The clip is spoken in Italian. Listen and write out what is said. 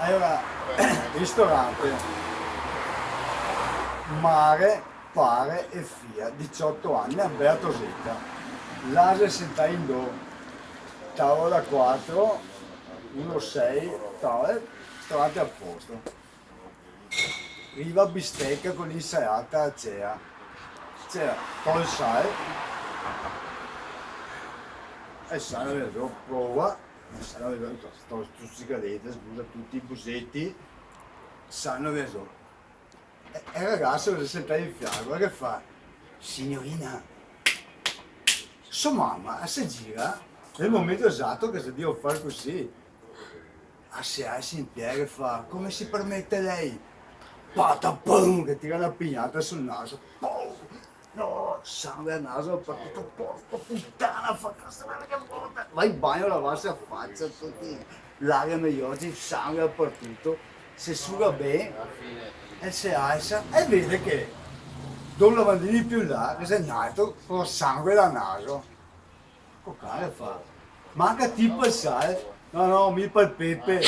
Allora, ristorante, mare, pare e fia, 18 anni, Alberto Zeta. L'ase senta in do, tavolo da 4, 1,6, tavolo, trovate a posto. Riva bistecca con l'insalata a cea. C'era col sale, e sale vedo, prova, sale vedo, sto stuzzicadete, scusa tutti i busetti, sanno vedo. E il ragazzo che si sente in fianco, che fa? Signorina, sua mamma si gira nel momento esatto che si devo fare così. Si alza in piedi e fa, come si permette lei? Patapum, che tira una pignata sul naso. Pum! No, sangue al naso, porca puttana, fa cazzo, che puttana. Vai in bagno a lavarsi la faccia, tutti l'aria negli occhi, sangue dappertutto. Si suga bene e si alza e vede che Don Lavandini più in là, che si è nato con sangue dal naso. Che fa? Manca tipo il sale. No, no, mi fa il pepe.